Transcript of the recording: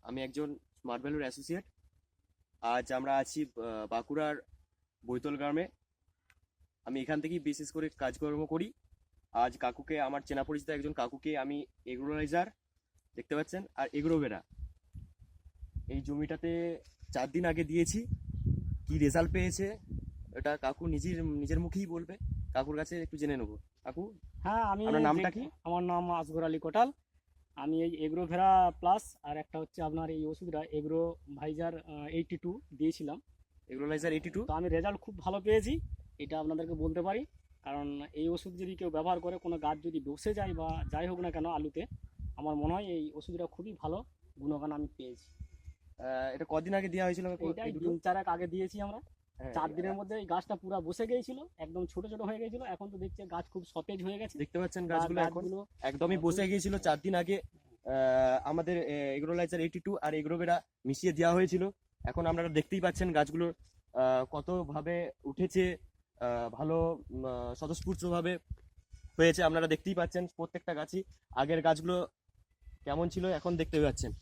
আমি একজন স্মার্ট ভ্যালুর অ্যাসোসিয়েট। আজ আমরা আছি বাঁকুড়ার বৈতল গ্রামে। আমি এখান থেকেই বিশেষ করে কাজকর্ম করি। আজ কাকুকে, আমার চেনা পরিচিত একজন কাকুকে আমি এগ্রোলাইজার দেখতে পাচ্ছেন আর এগ্রোভেরা এই জমিটাতে 4 দিন আগে দিয়েছি। কি রেজাল্ট পেয়েছে এটা কাকু নিজের নিজের মুখেই বলবে। কাকুর কাছে একটু জেনে নেবো। কাকু, হ্যাঁ, আমি আপনার নামটা কি? আমার নাম আসগর আলী কোটাল। আমি এই এগ্রোভেরা প্লাস আর একটা হচ্ছে আপনার এই ওষুধটা এগ্রো ভাইজার 82 দিয়েছিলাম। এগ্রোলাইজার 82। তো আমি রেজাল্ট খুব ভালো পেয়েছি, এটা আপনাদেরকে বলতে পারি। কারণ এই ওষুধ যদি কেউ ব্যবহার করে, কোনো গাছ যদি বসে যায় বা যাই হোক না কেন আলুতে, আমার মনে হয় এই ওষুধটা খুবই ভালো গুণগান আমি পেয়েছি। এটা কদিন আগে দেওয়া হয়েছিল কাকু এইটাই এই দুটো? 3-4 আগে দিয়েছি আমরা। হ্যাঁ, 4 দিনের মধ্যে এই গাছটা পুরো বসে গিয়েছিল, একদম ছোট ছোট হয়ে গেছিল। এখন তো দেখছি গাছ খুব সতেজ হয়ে গেছে। দেখতে পাচ্ছেন গাছগুলো এখন গাছগুলো একদমই বসে গিয়েছিল 4 দিন আগে। আমাদের এগ্রোলাইজার 82 আর এগ্রোভেরা মিশিয়ে দেওয়া হয়েছিল। এখন আপনারা দেখতেই পাচ্ছেন গাছগুলো কত ভাবে উঠেছে, ভালো স্বতঃস্ফূর্তভাবে হয়েছে। আপনারা দেখতেই পাচ্ছেন প্রত্যেকটা গাছই। আগের গাছগুলো কেমন ছিল এখন দেখতে পাচ্ছেন।